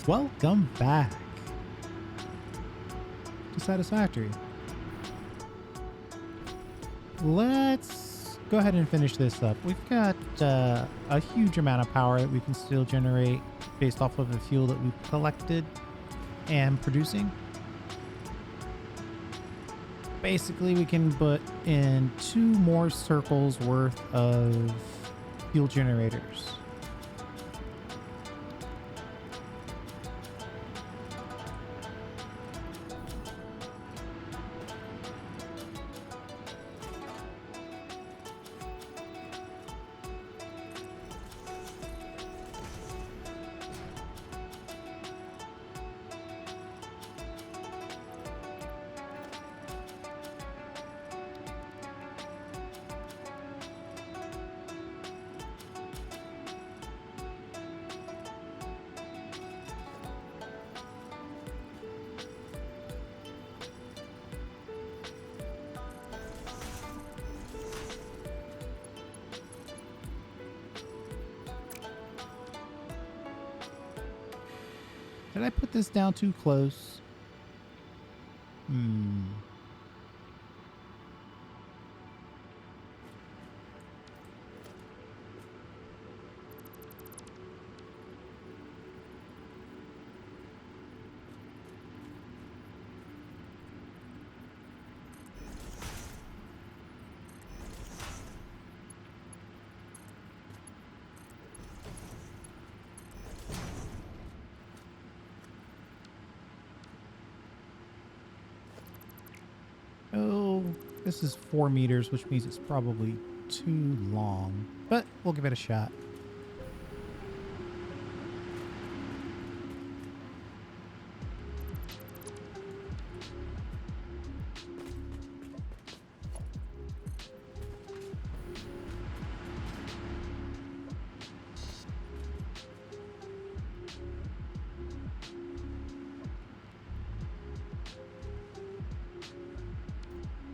Welcome back to Satisfactory. Let's go ahead and finish this up. We've got a huge amount of power that we can still generate based off of the fuel that we've collected and producing. Basically, we can put in 2 more circles worth of fuel generators. Did I put this down too close? Oh, this is 4 meters, which means it's probably too long, but we'll give it a shot.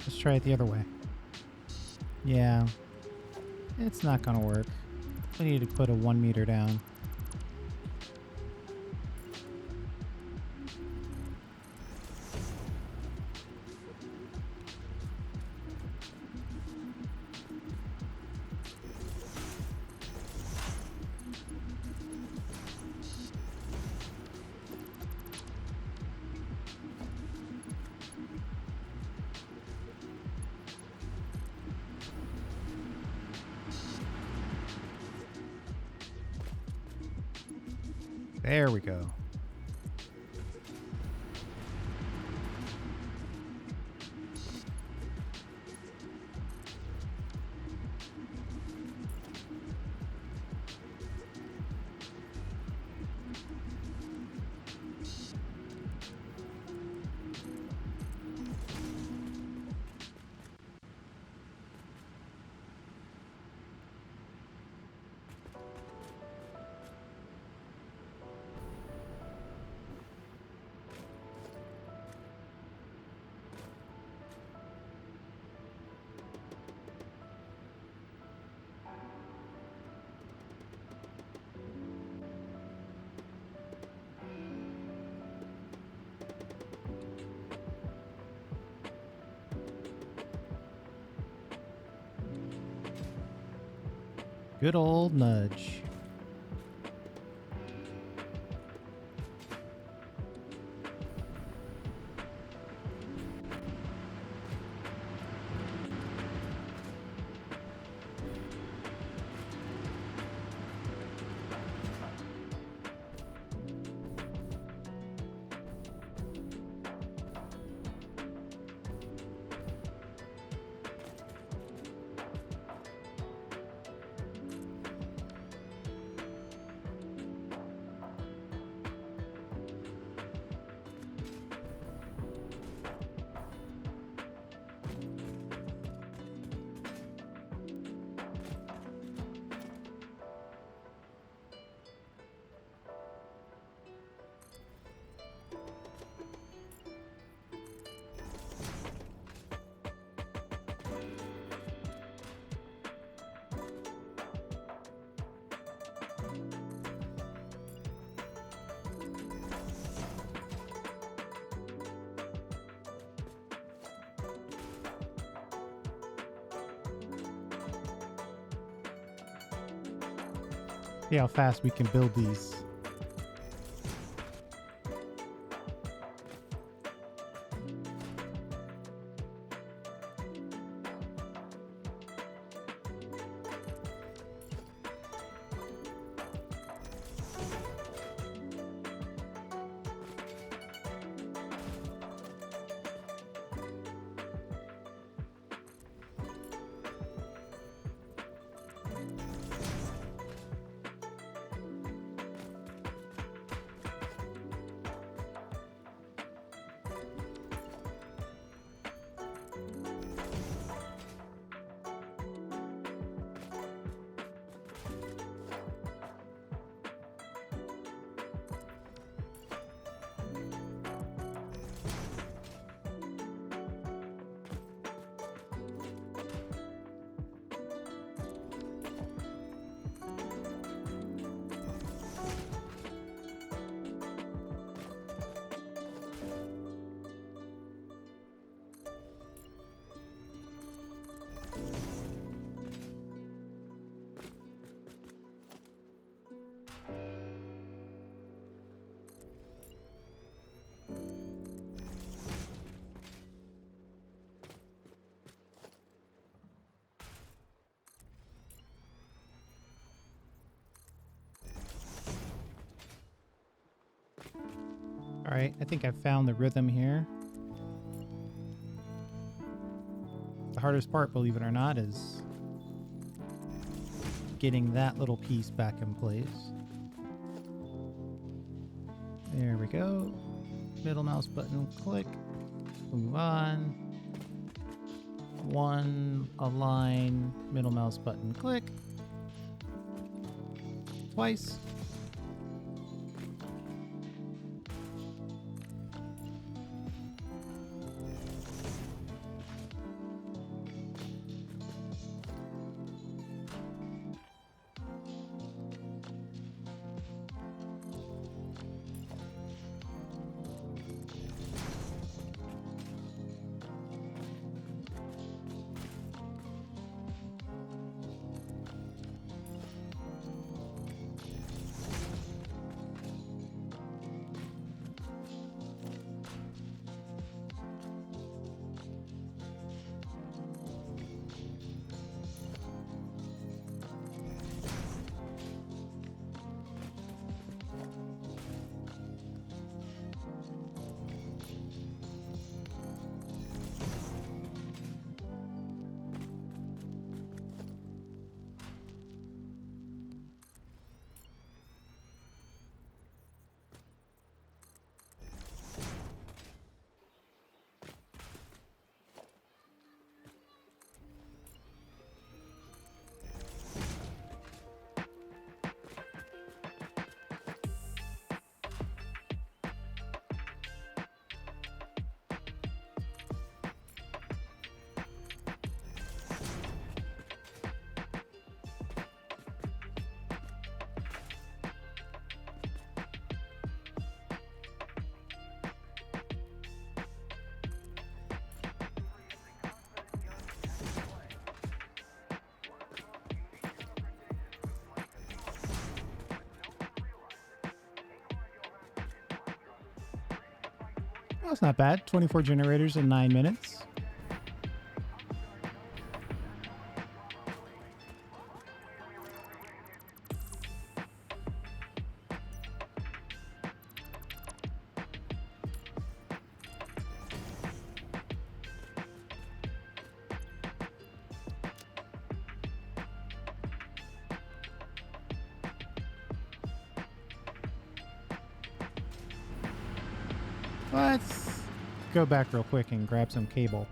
Let's try it the other way. Yeah, it's not gonna work. We need to put a 1 meter down. There we go. Good old nudge. See how fast we can build these. All right, I think I've found the rhythm here. The hardest part, believe it or not, is getting that little piece back in place. There we go. Middle mouse button, click. Move on. One, align, middle mouse button, click. Twice. Well, that's not bad. 24 generators in 9 minutes. Let's go back real quick and grab some cable.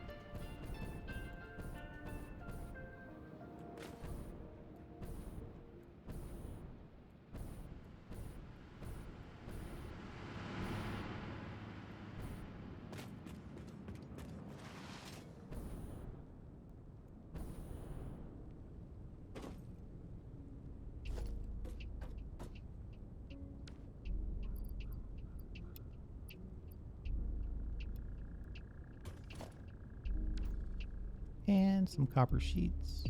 And some copper sheets.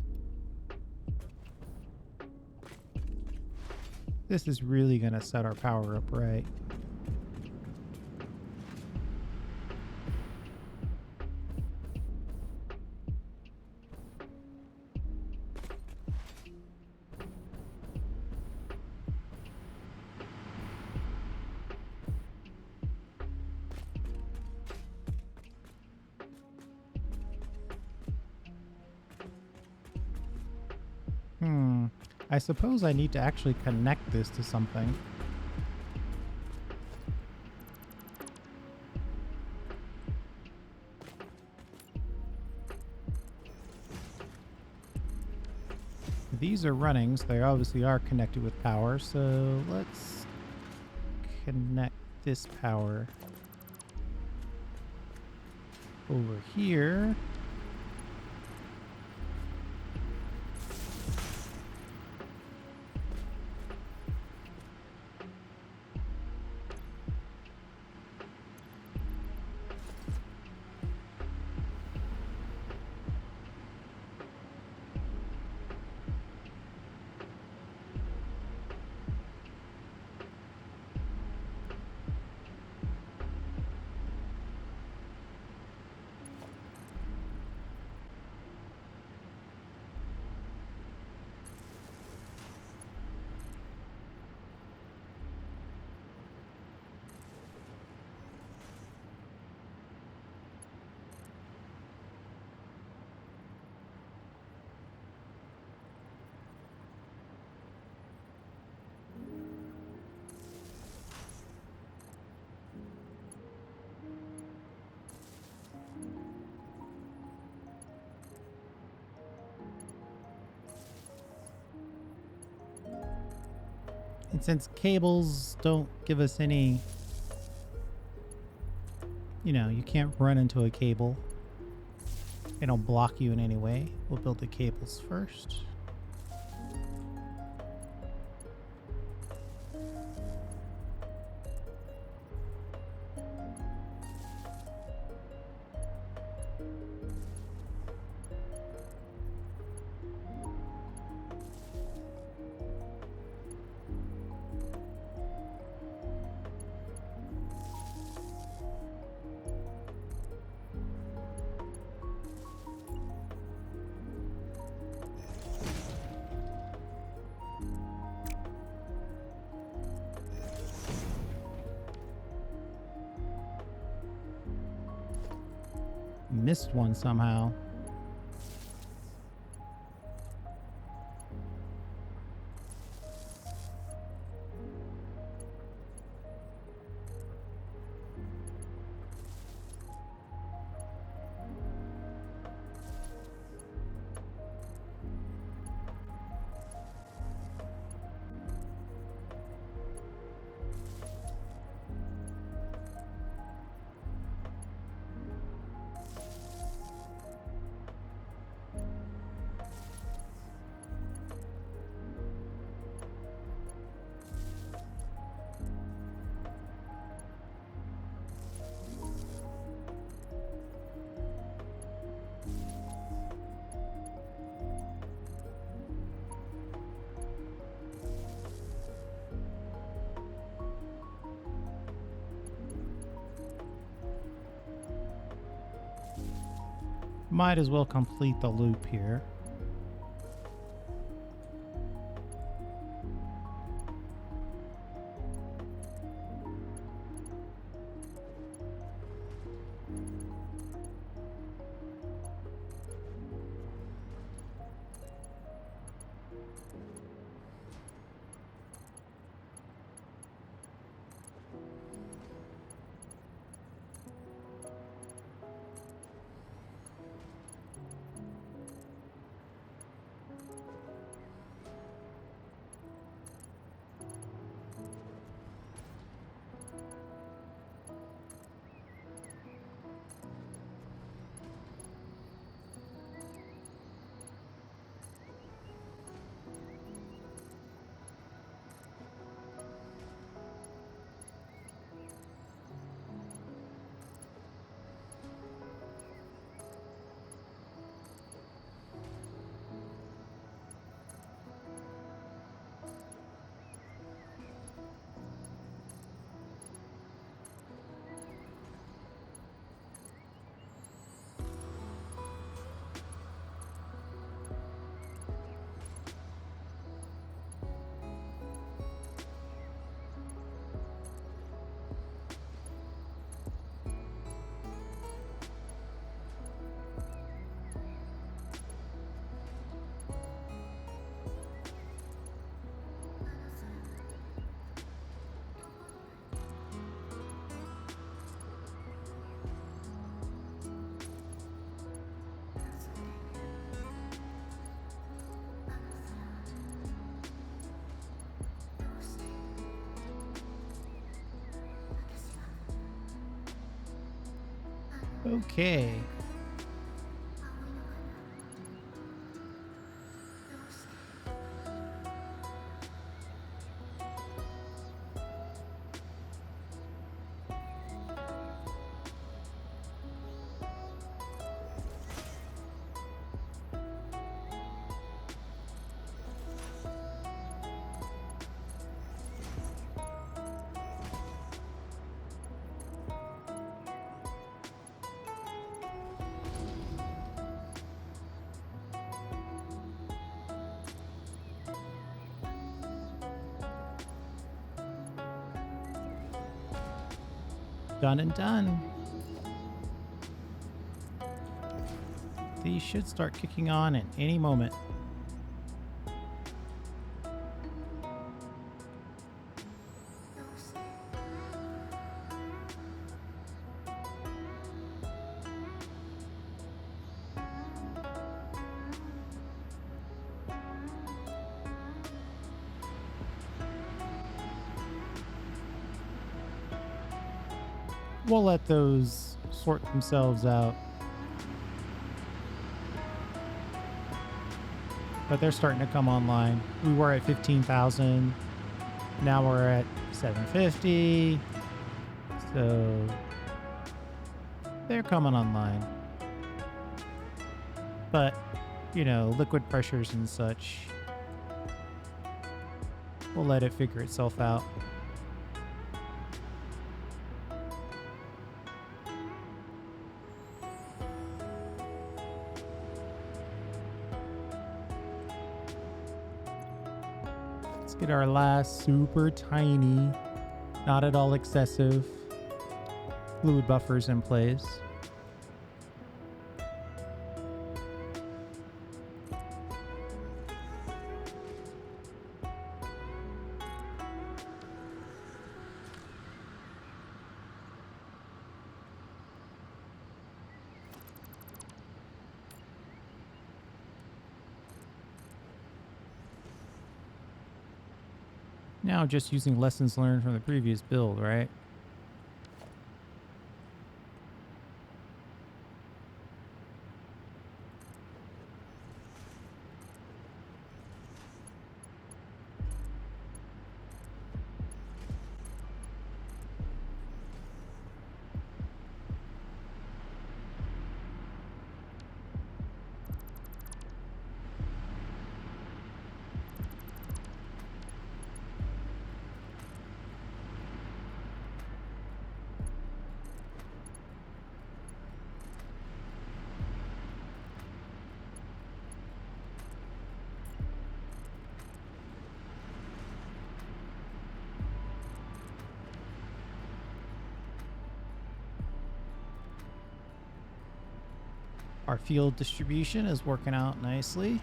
This is really going to set our power up right. I suppose I need to actually connect this to something. These are running, so they obviously are connected with power, so let's connect this power over here. And since cables don't give us any, you can't run into a cable. They don't block you in any way. We'll build the cables first. Missed one somehow. Might as well complete the loop here. Okay. Done and done. These should start kicking on at any moment. We'll let those sort themselves out. But they're starting to come online. We were at 15,000. Now we're at 750. So they're coming online. But, you know, liquid pressures and such, we'll let it figure itself out. Let's get our last super tiny, not at all excessive fluid buffers in place. Now just using lessons learned from the previous build, right? Our field distribution is working out nicely.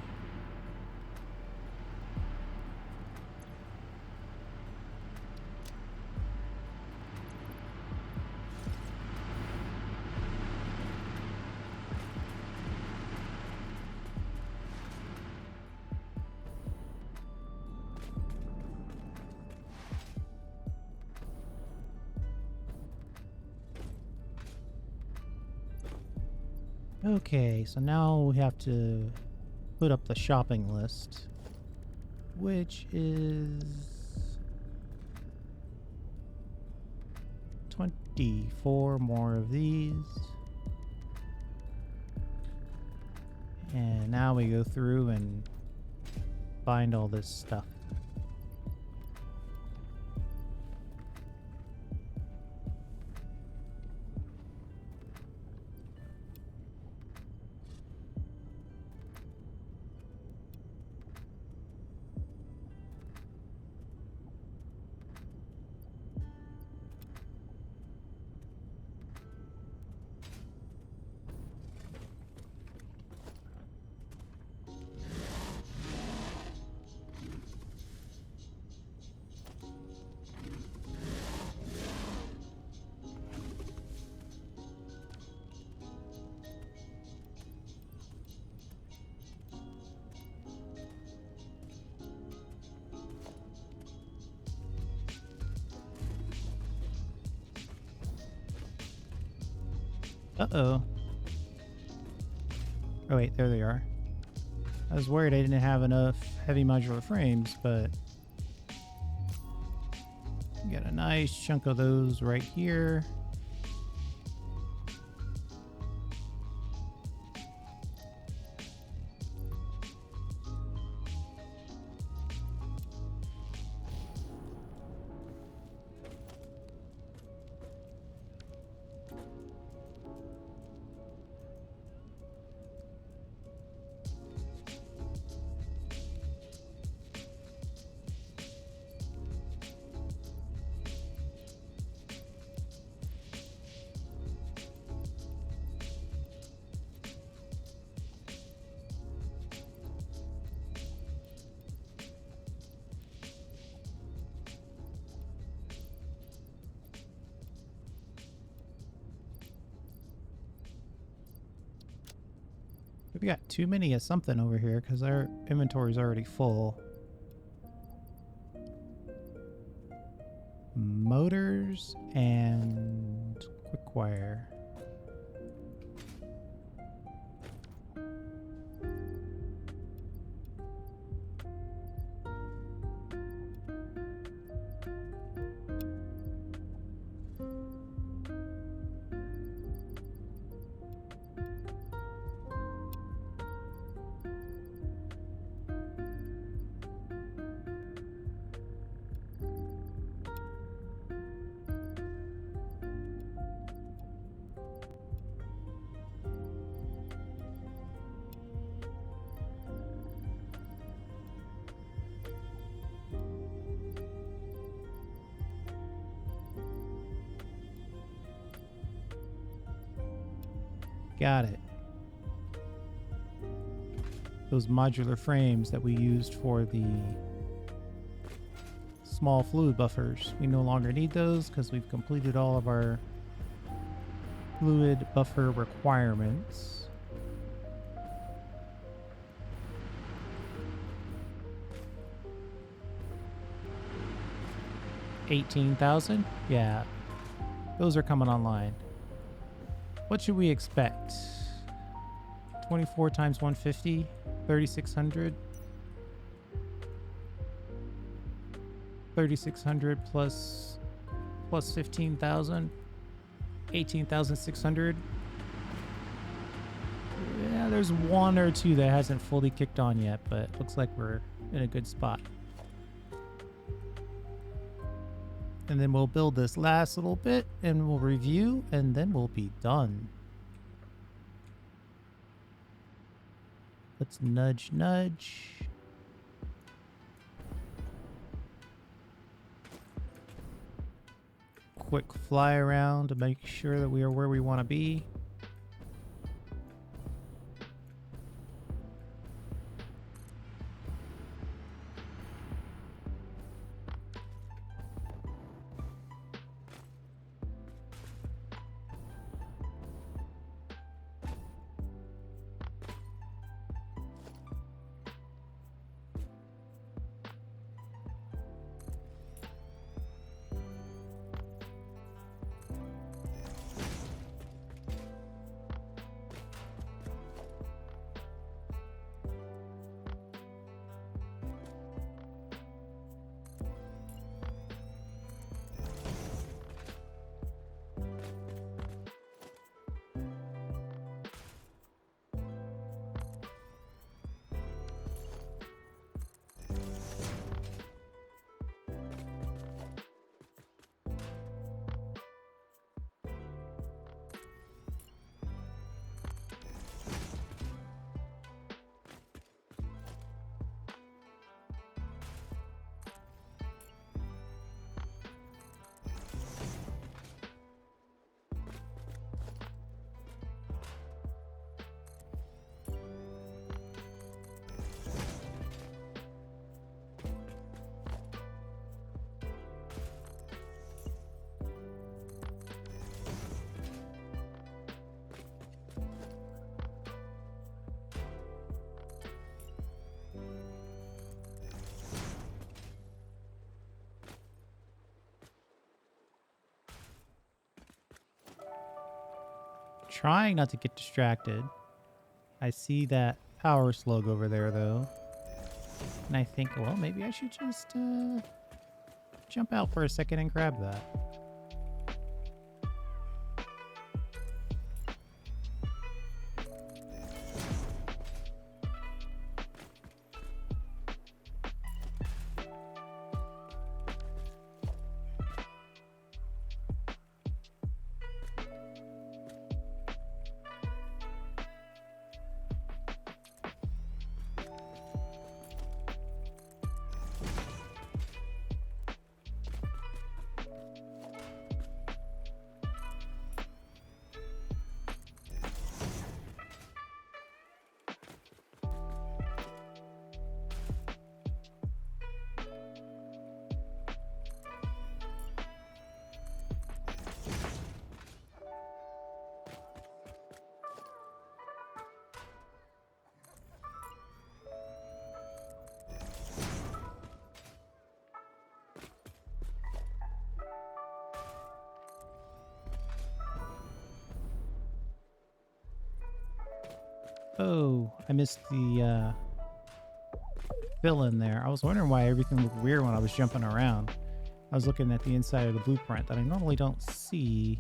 Okay, so now we have to put up the shopping list, which is 24 more of these. And now we go through and find all this stuff. Uh-oh. Oh, wait, there they are. I was worried I didn't have enough heavy modular frames, but got a nice chunk of those right here. We got too many of something over here because our inventory is already full. Motors and quick wire. Got it. Those modular frames that we used for the small fluid buffers. We no longer need those because we've completed all of our fluid buffer requirements. $18,000? Yeah. Those are coming online. What should we expect? 24 times 150? 3,600? 3,600 plus 15,000? 18,600? Yeah, there's one or two that hasn't fully kicked on yet, but looks like we're in a good spot. And then we'll build this last little bit and we'll review and then we'll be done. Let's nudge, nudge. Quick fly around to make sure that we are where we want to be. trying not to get distracted. I see that power slug over there, though. And I think, well, maybe I should just jump out for a second and grab that. Oh, I missed the fill in there. I was wondering why everything looked weird when I was jumping around. I was looking at the inside of the blueprint that I normally don't see.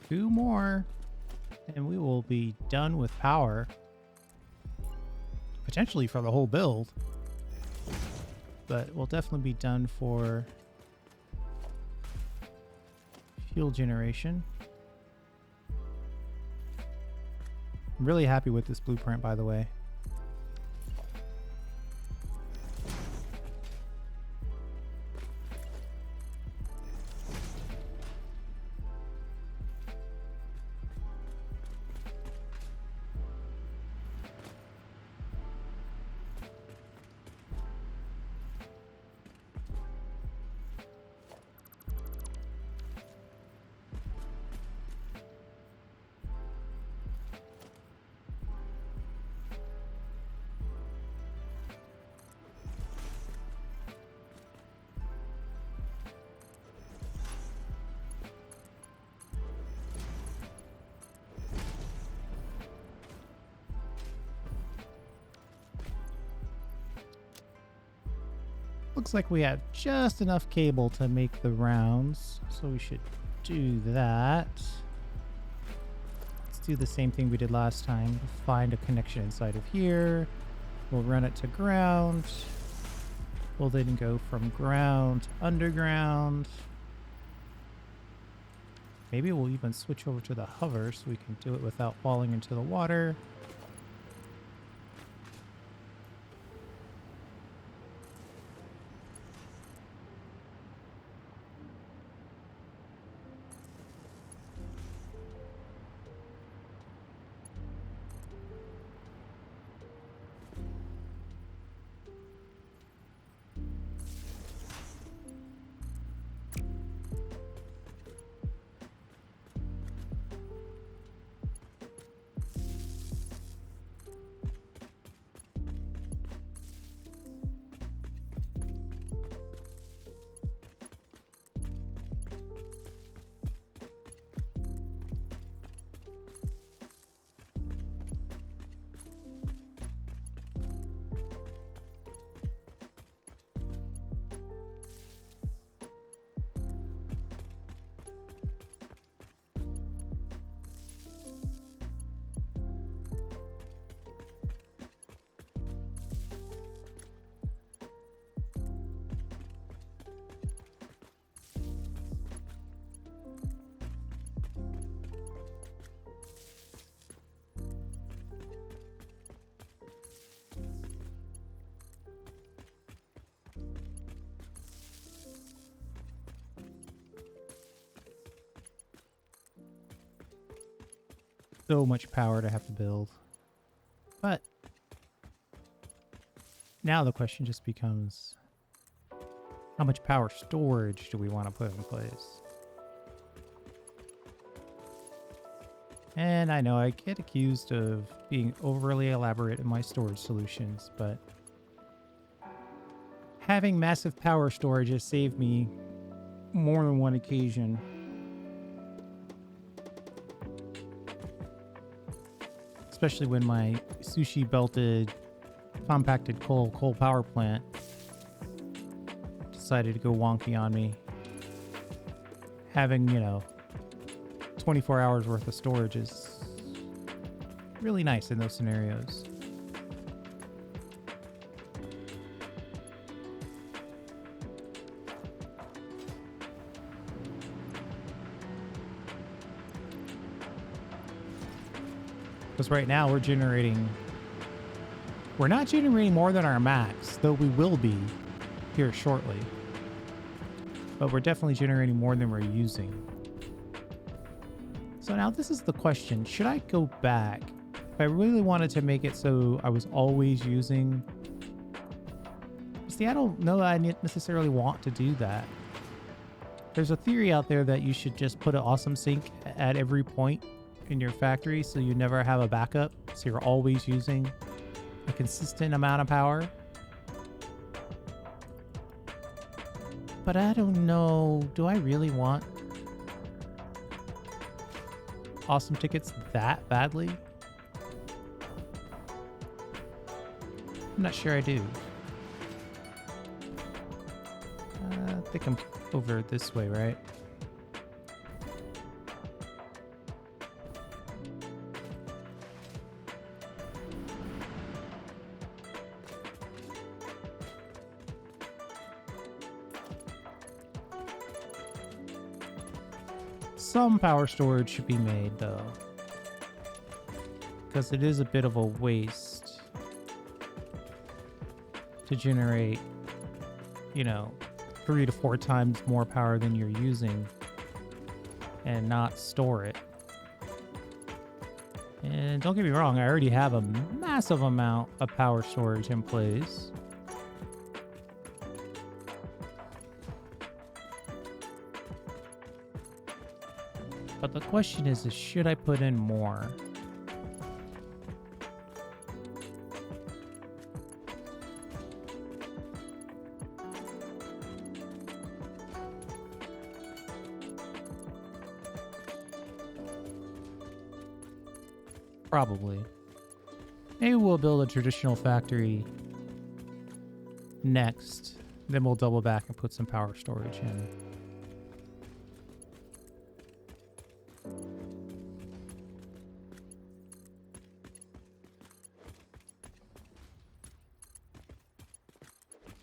Two more, and we will be done with power. Potentially for the whole build. But we'll definitely be done for fuel generation. I'm really happy with this blueprint, by the way. Looks like we have just enough cable to make the rounds, so we should do that. Let's do the same thing we did last time. Find a connection inside of here. We'll run it to ground. We'll then go from ground to underground. Maybe we'll even switch over to the hover so we can do it without falling into the water. so much power to have to build. But now the question just becomes, how much power storage do we want to put in place? And I know I get accused of being overly elaborate in my storage solutions, but having massive power storage has saved me more than one occasion. Especially when my sushi belted compacted coal power plant decided to go wonky on me. Having, 24 hours worth of storage is really nice in those scenarios. Because right now we're not generating more than our max, though we will be here shortly. But we're definitely generating more than we're using. So now this is the question. Should I go back? If I really wanted to make it so I was always using... See, I don't know that I necessarily want to do that. There's a theory out there that you should just put an awesome sink at every point in your factory so you never have a backup. So you're always using a consistent amount of power. But I don't know. Do I really want awesome tickets that badly? I'm not sure I do. I think I'm over this way, right? Some power storage should be made, though, because it is a bit of a waste to generate, 3 to 4 times more power than you're using and not store it. And don't get me wrong, I already have a massive amount of power storage in place. But the question is should I put in more? Probably. Maybe we'll build a traditional factory next. Then we'll double back and put some power storage in.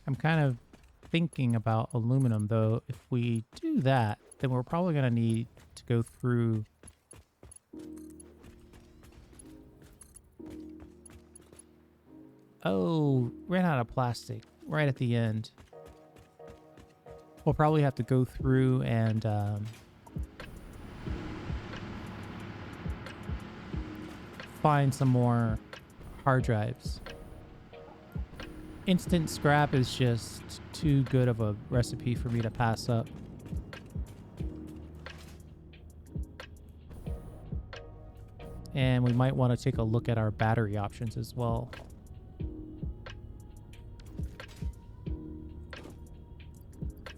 I'm kind of thinking about aluminum, though. If we do that, then we're probably going to need to go through Oh, ran out of plastic right at the end. We'll probably have to go through and find some more hard drives. Instant scrap is just too good of a recipe for me to pass up. And we might want to take a look at our battery options as well.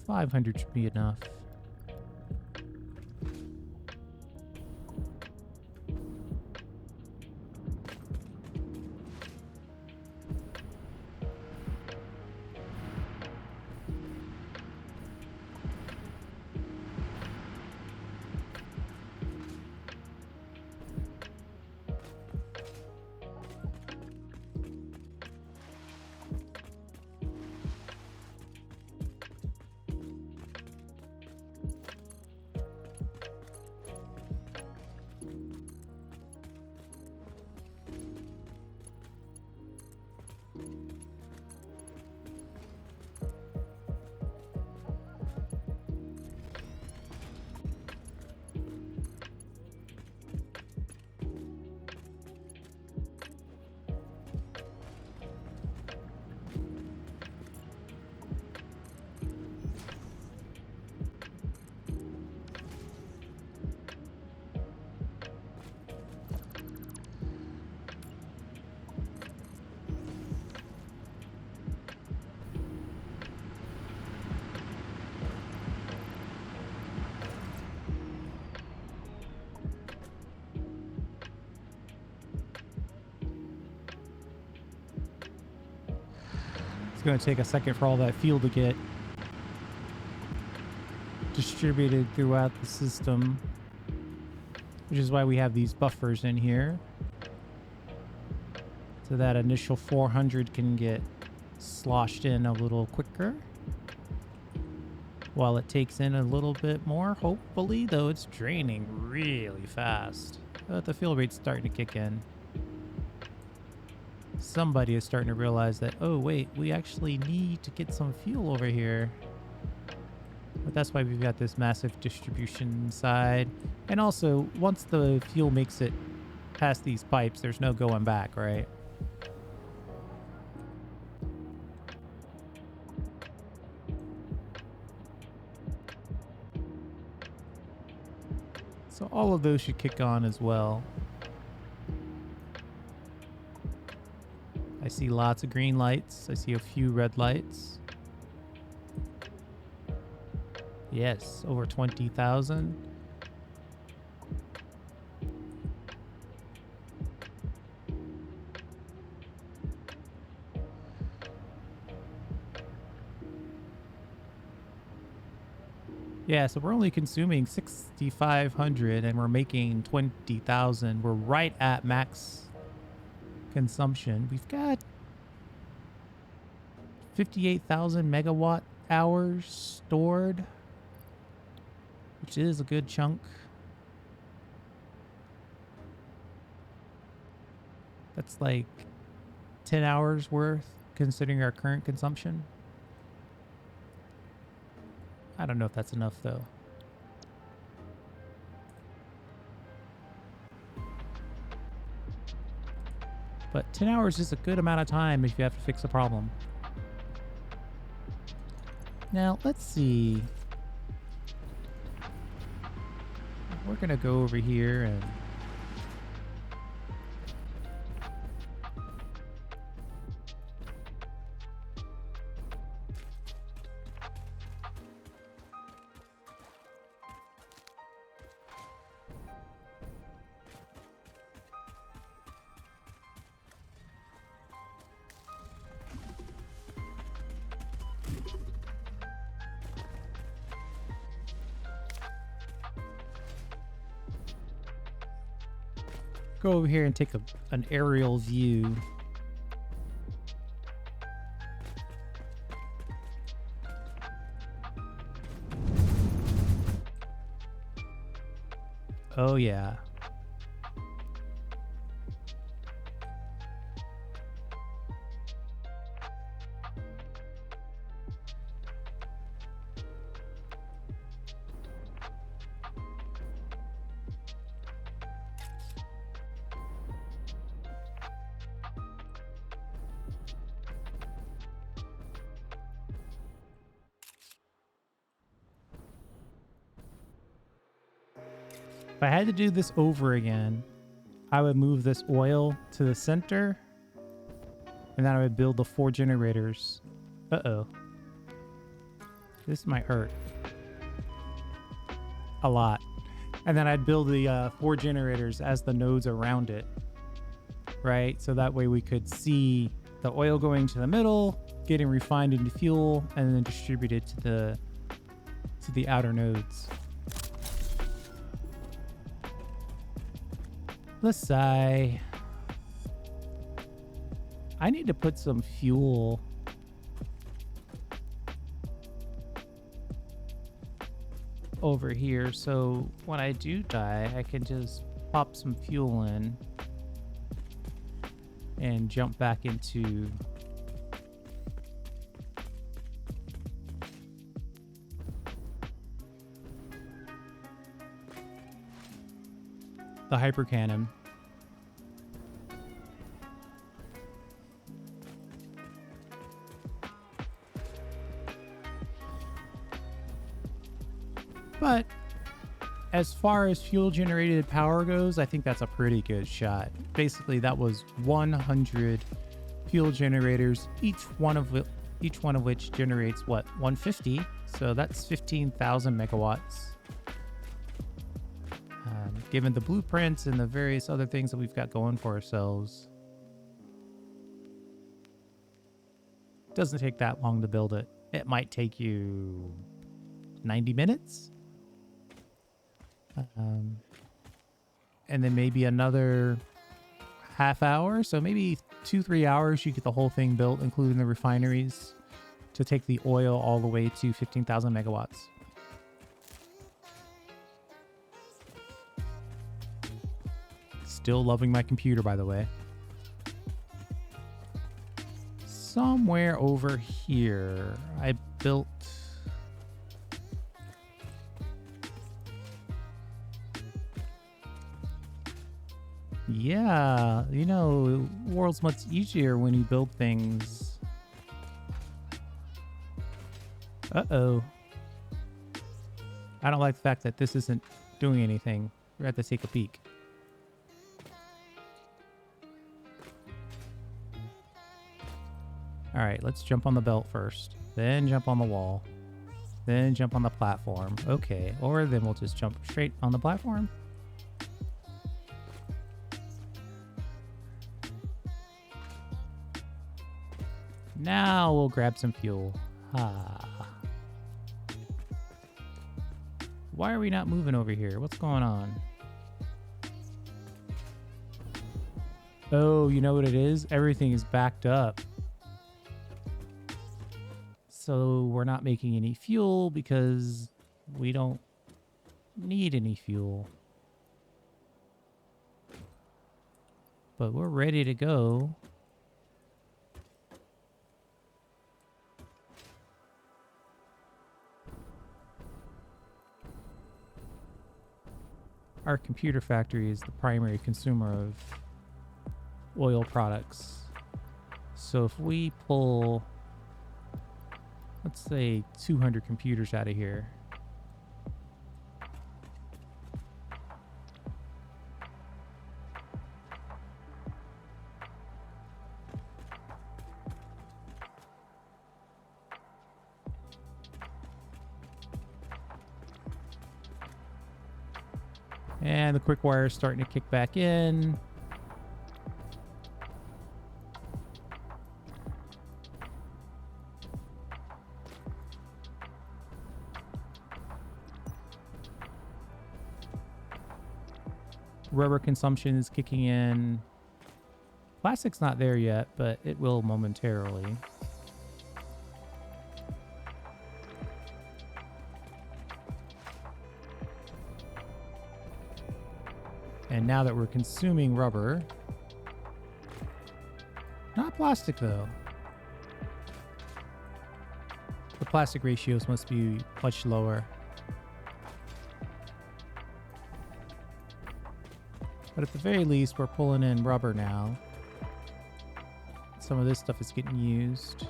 $500 should be enough. going to take a second for all that fuel to get distributed throughout the system, which is why we have these buffers in here. So that initial 400 can get sloshed in a little quicker while it takes in a little bit more, hopefully, though it's draining really fast. But the fuel rate's starting to kick in. Somebody is starting to realize that, oh wait, we actually need to get some fuel over here. But that's why we've got this massive distribution side. And also, once the fuel makes it past these pipes, there's no going back, right? So all of those should kick on as well. I see lots of green lights. I see a few red lights. Yes, over 20,000. Yeah, so we're only consuming 6,500 and we're making 20,000. We're right at max consumption. We've got 58,000 megawatt hours stored, which is a good chunk. That's like 10 hours worth considering our current consumption. I don't know if that's enough though. But 10 hours is a good amount of time if you have to fix a problem. Now, let's see. We're going to go over here and go over here and take an aerial view. Oh yeah. If I had to do this over again, I would move this oil to the center, and then I would build the 4 generators. Uh-oh. This might hurt. A lot. And then I'd build the 4 generators as the nodes around it. Right? So that way we could see the oil going to the middle, getting refined into fuel, and then distributed to the outer nodes. Let's say I need to put some fuel over here so when I do die, I can just pop some fuel in and jump back into the hyper cannon. But as far as fuel generated power goes, I think that's a pretty good shot. Basically, that was 100 fuel generators, each one of which generates what, 150. So that's 15,000 megawatts. Given the blueprints and the various other things that we've got going for ourselves. Doesn't take that long to build it. It might take you 90 minutes. And then maybe another half hour. So maybe 2-3 hours you get the whole thing built, including the refineries, to take the oil all the way to 15,000 megawatts. Still loving my computer, by the way. Somewhere over here, I built... Yeah, you know, the world's much easier when you build things. Uh-oh. I don't like the fact that this isn't doing anything. We're at to take a peek. All right, let's jump on the belt first, then jump on the wall, then jump on the platform. Okay, or then we'll just jump straight on the platform. Now we'll grab some fuel. Why are we not moving over here? What's going on? Oh, you know what it is? Everything is backed up. So we're not making any fuel because we don't need any fuel. But we're ready to go. Our computer factory is the primary consumer of oil products. So if we pull, let's say 200 computers out of here. And the quick wire is starting to kick back in. Rubber consumption is kicking in. Plastic's not there yet, but it will momentarily. And now that we're consuming rubber, not plastic though. The plastic ratios must be much lower. But at the very least, we're pulling in rubber now. Some of this stuff is getting used.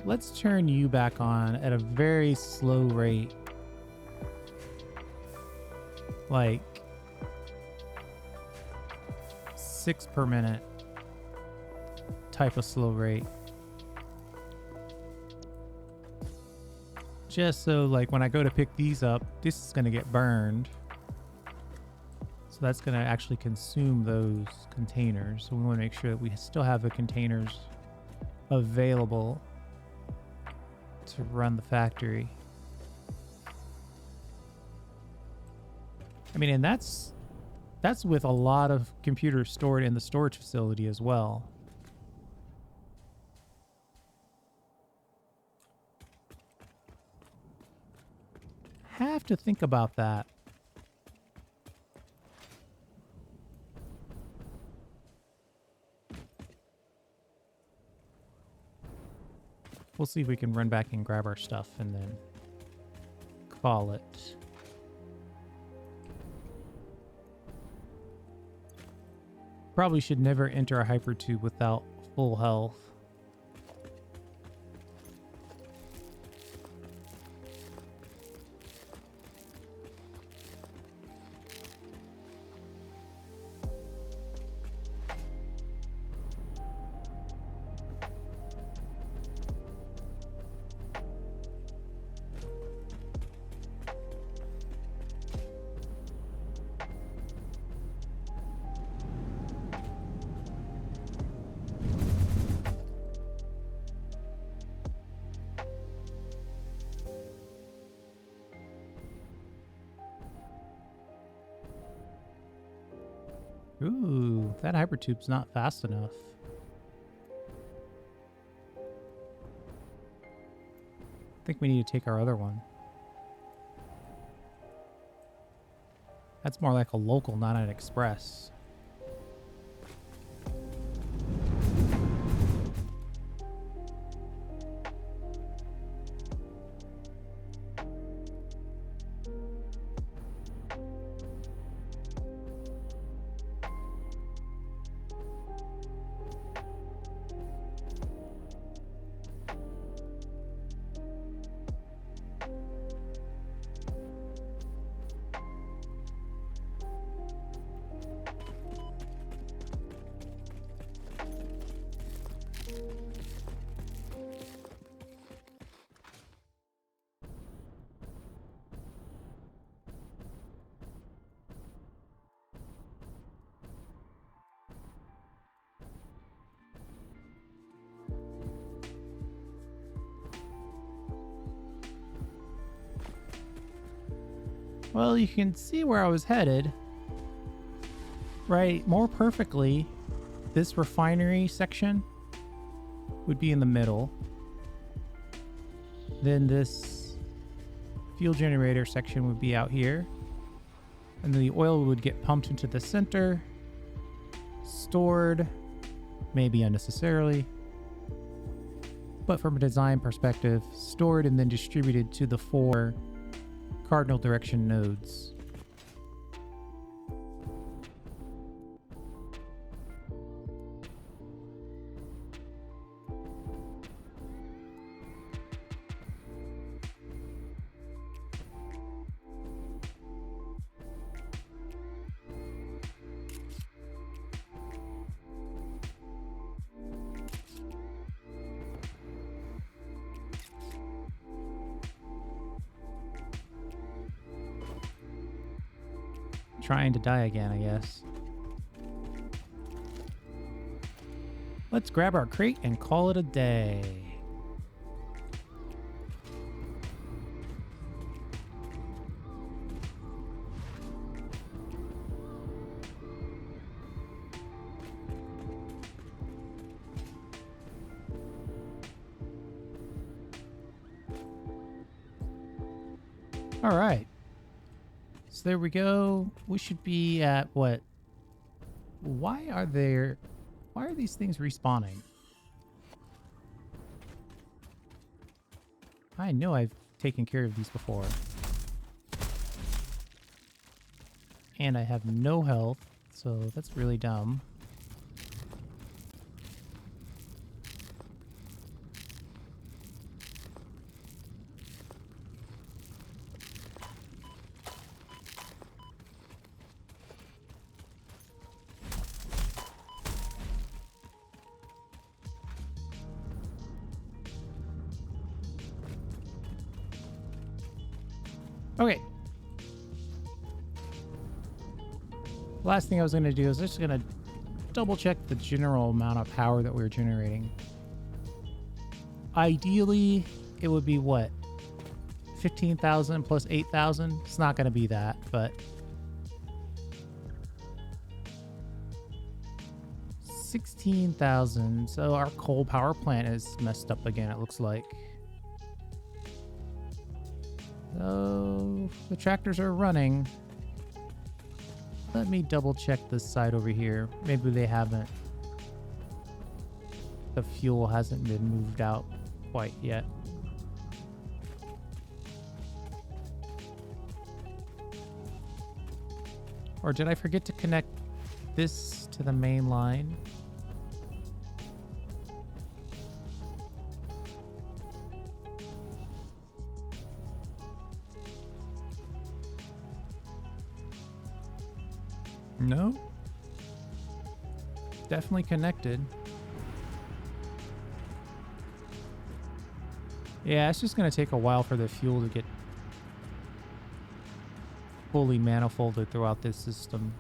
Let's turn you back on at a very slow rate. Like 6 per minute type of slow rate. Just so like when I go to pick these up, this is going to get burned. So that's going to actually consume those containers. So we want to make sure that we still have the containers available to run the factory. I mean, and that's with a lot of computers stored in the storage facility as well. Have to think about that. We'll see if we can run back and grab our stuff and then call it. Probably should never enter a hypertube without full health. Ooh, that hypertube's not fast enough. I think we need to take our other one. That's more like a local, not an express. Well, you can see where I was headed. Right, more perfectly, this refinery section would be in the middle. Then this fuel generator section would be out here. And then the oil would get pumped into the center, stored, maybe unnecessarily. But from a design perspective, stored and then distributed to the 4 cardinal direction nodes. Trying to die again, I guess. Let's grab our crate and call it a day. All right. So there we go. We should be at what? Why are these things respawning? I know I've taken care of these before. And I have no health, so that's really dumb. Okay. Last thing I was going to do is just going to double check the general amount of power that we're generating. Ideally, it would be what? 15,000 plus 8,000? It's not going to be that, but 16,000. So our coal power plant is messed up again, it looks like. So the tractors are running. Let me double check this side over here. Maybe they haven't. The fuel hasn't been moved out quite yet. Or did I forget to connect this to the main line? No. Definitely connected. Yeah, it's just going to take a while for the fuel to get fully manifolded throughout this system.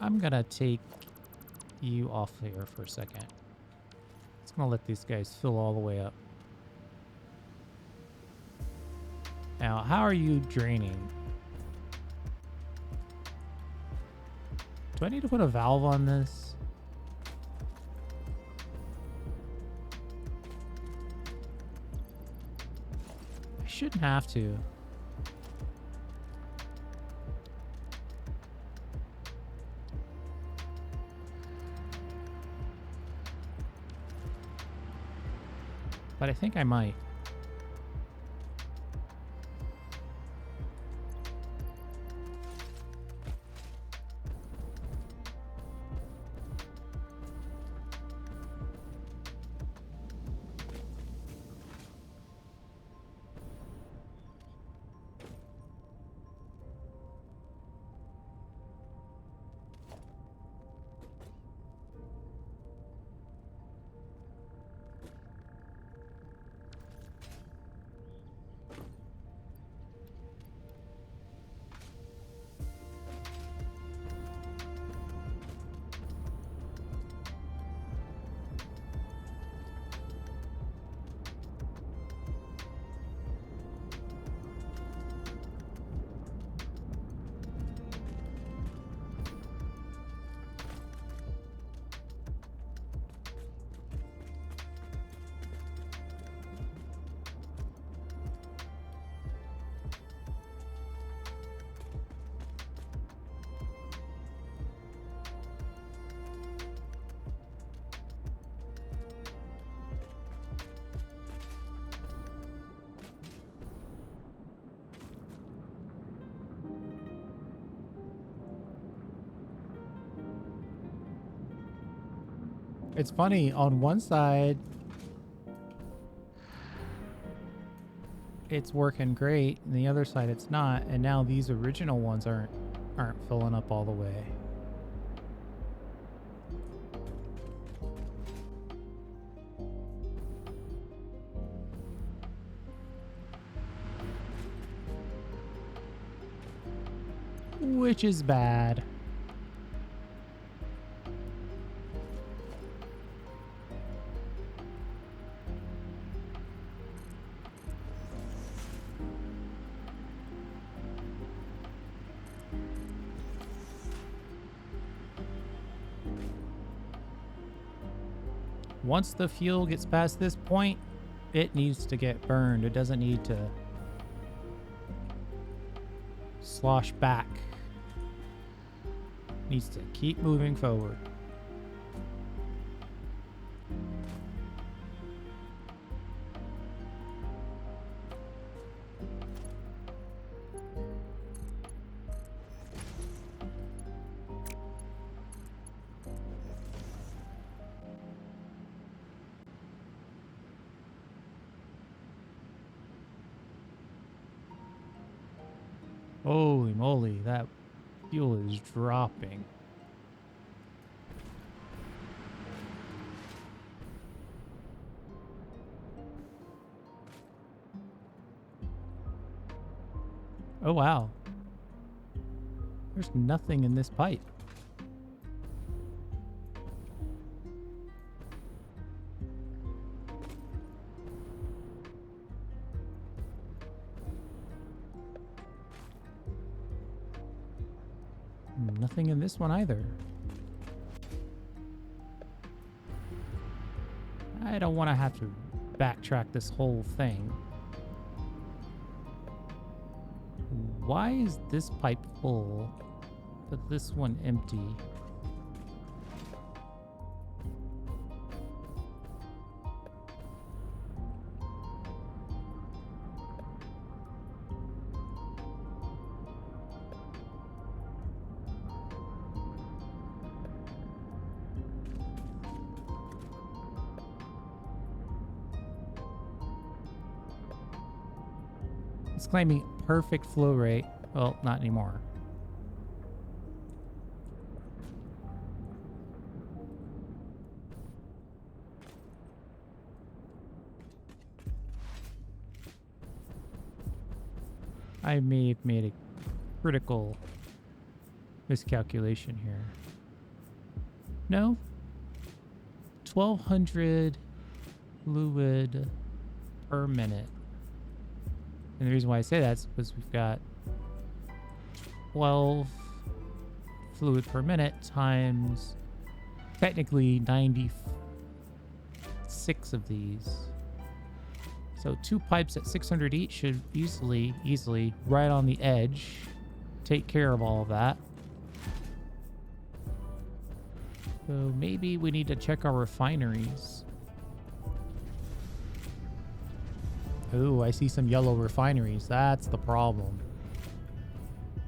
I'm gonna take you off here for a second. It's gonna let these guys fill all the way up. Now, how are you draining? Do I need to put a valve on this? I shouldn't have to. But I think I might. It's funny, on one side, it's working great, and the other side it's not, and now these original ones aren't filling up all the way. Which is bad. Once the fuel gets past this point, it needs to get burned. It doesn't need to slosh back. It needs to keep moving forward. Holy moly, that fuel is dropping. Oh wow. There's nothing in this pipe. Nothing in this one either. I don't want to have to backtrack this whole thing. Why is this pipe full, but this one empty? It's claiming perfect flow rate. Well, not anymore. I may have made a critical miscalculation here. No. 1,200 fluid per minute. And the reason why I say that is because we've got 12 fluid per minute times technically 96 of these. So 2 pipes at 600 each should easily, right on the edge, take care of all of that. So maybe we need to check our refineries. Ooh, I see some yellow refineries. That's the problem.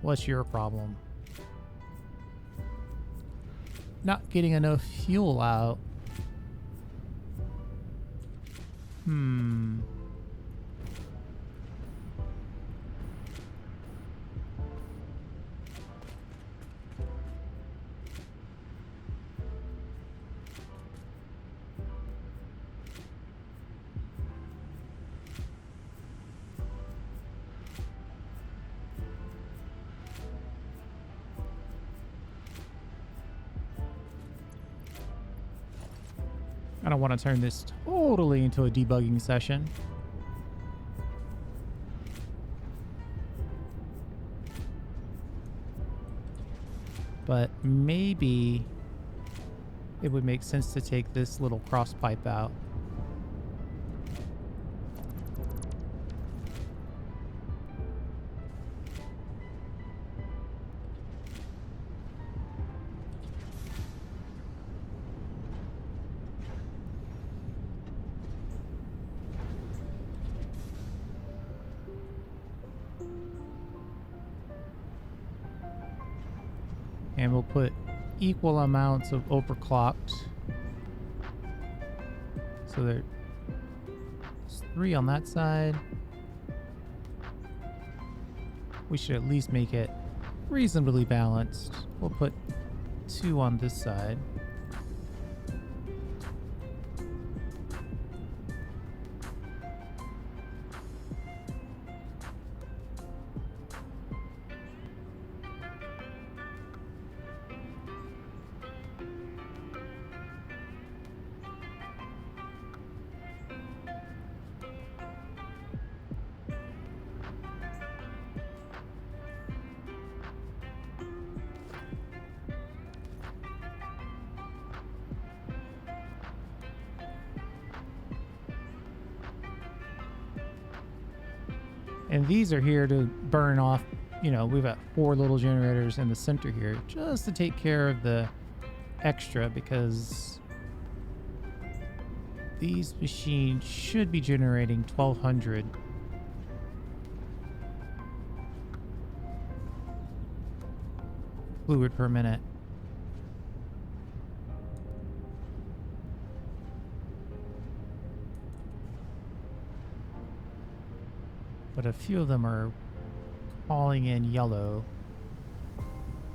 What's your problem? Not getting enough fuel out. I don't want to turn this totally into a debugging session. But maybe it would make sense to take this little cross pipe out. And we'll put equal amounts of overclocked. So there's 3 on that side. We should at least make it reasonably balanced. We'll put 2 on this side. And these are here to burn off, you know, we've got 4 little generators in the center here just to take care of the extra, because these machines should be generating 1,200 fluid per minute. But a few of them are calling in yellow.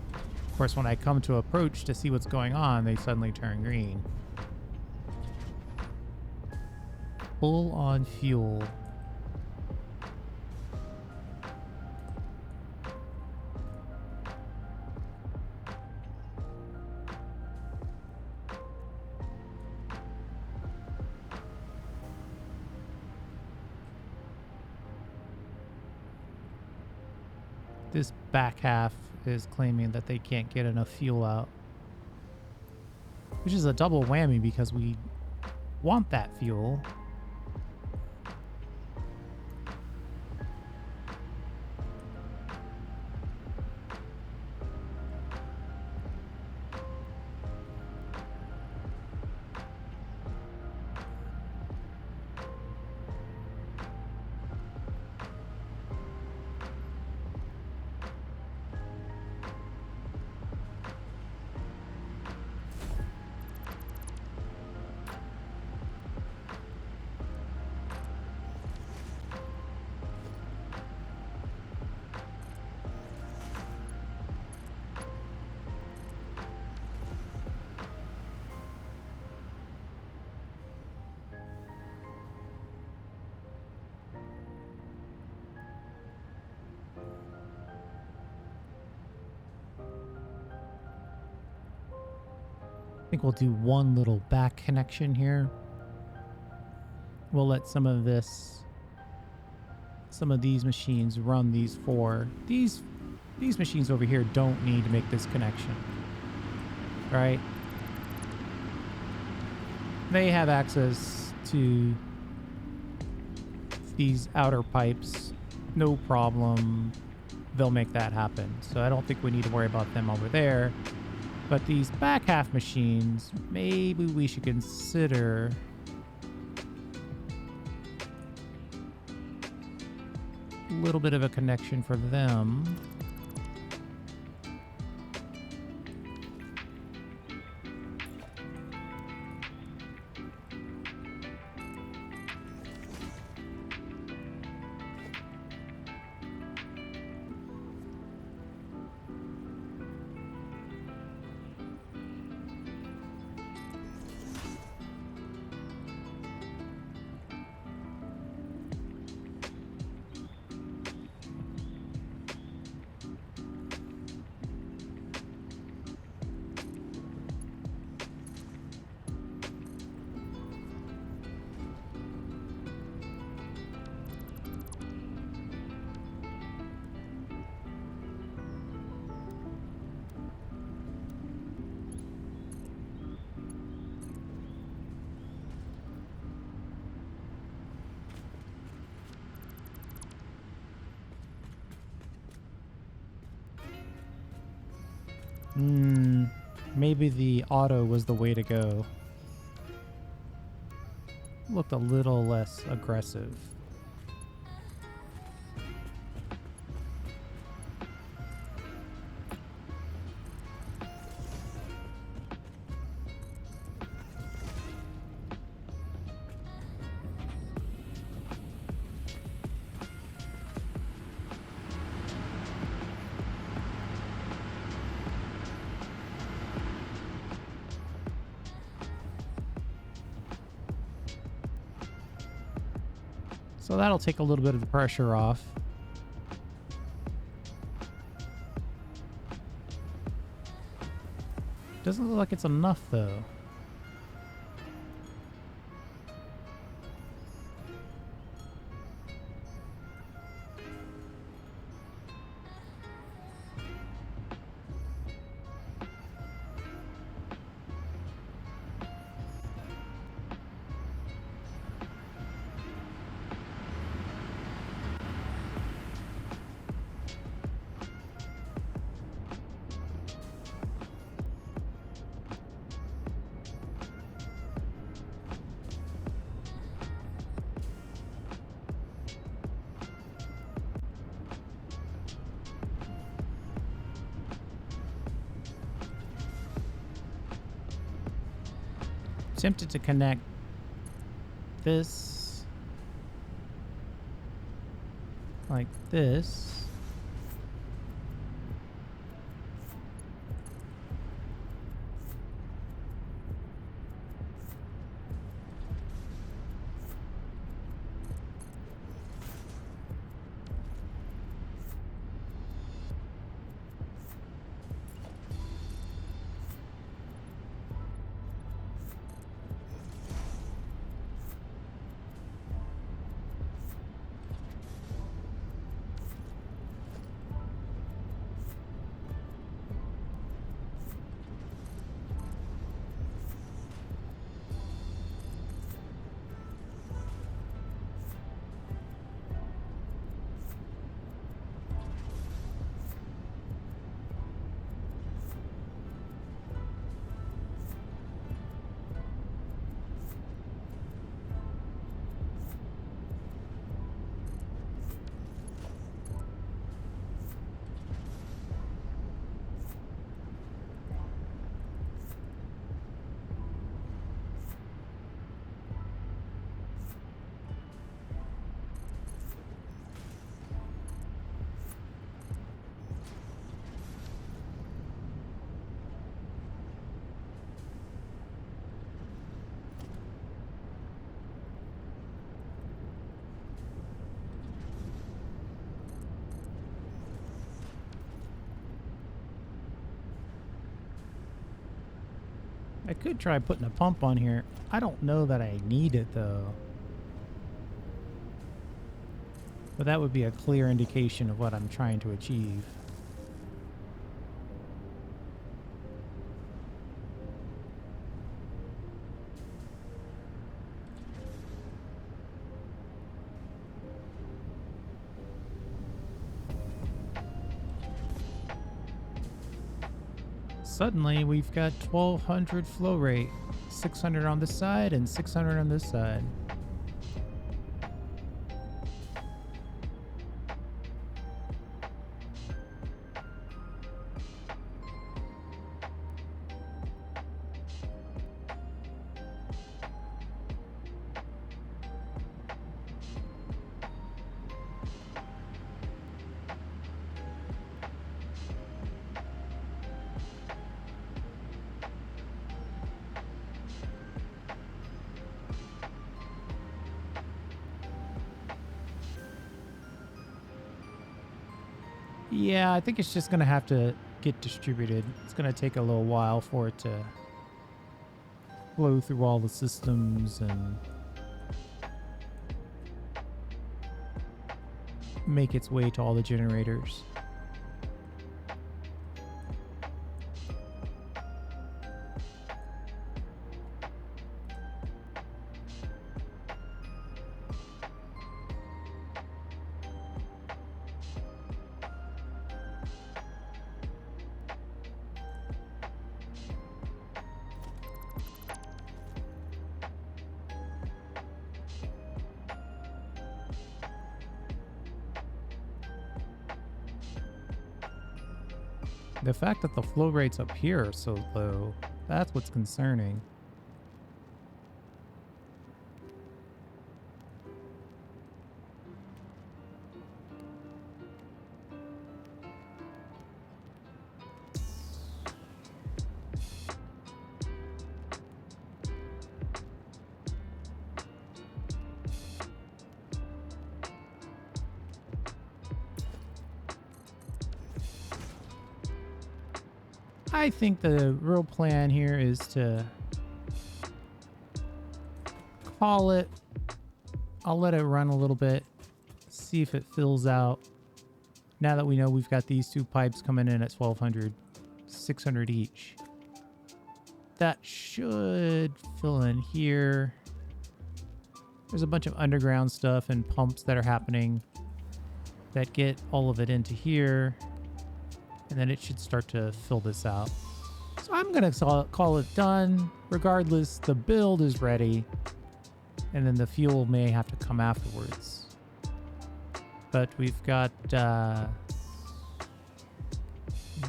Of course, when I come to approach to see what's going on, they suddenly turn green. Full on fuel. This back half is claiming that they can't get enough fuel out, which is a double whammy because we want that fuel. I think we'll do one little back connection here. We'll let some of these machines run these four. These machines over here don't need to make this connection, right? They have access to these outer pipes, no problem. They'll make that happen. So I don't think we need to worry about them over there. But these back half machines, maybe we should consider a little bit of a connection for them. Maybe the auto was the way to go. Looked a little less aggressive. So that'll take a little bit of the pressure off. Doesn't look like it's enough though. Tempted to connect this like this. I could try putting a pump on here. I don't know that I need it though. But that would be a clear indication of what I'm trying to achieve. Suddenly, we've got 1200 flow rate, 600 on this side and 600 on this side. Yeah, I think it's just going to have to get distributed. It's going to take a little while for it to flow through all the systems and make its way to all the generators. The fact that the flow rates up here are so low, that's what's concerning. I think the real plan here is to call it. I'll let it run a little bit, see if it fills out. Now that we know we've got these two pipes coming in at 1200, 600 each. That should fill in here. There's a bunch of underground stuff and pumps that are happening that get all of it into here. And then it should start to fill this out. So I'm going to call it done. Regardless, the build is ready. And then the fuel may have to come afterwards. But we've got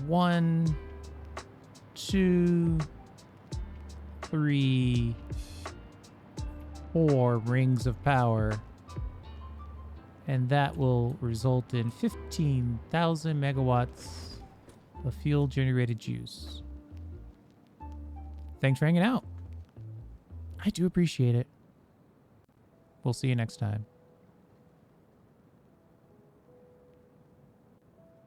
1, 2, 3, 4 rings of power. And that will result in 15,000 megawatts of fuel generated juice. Thanks for hanging out. I do appreciate it. We'll see you next time.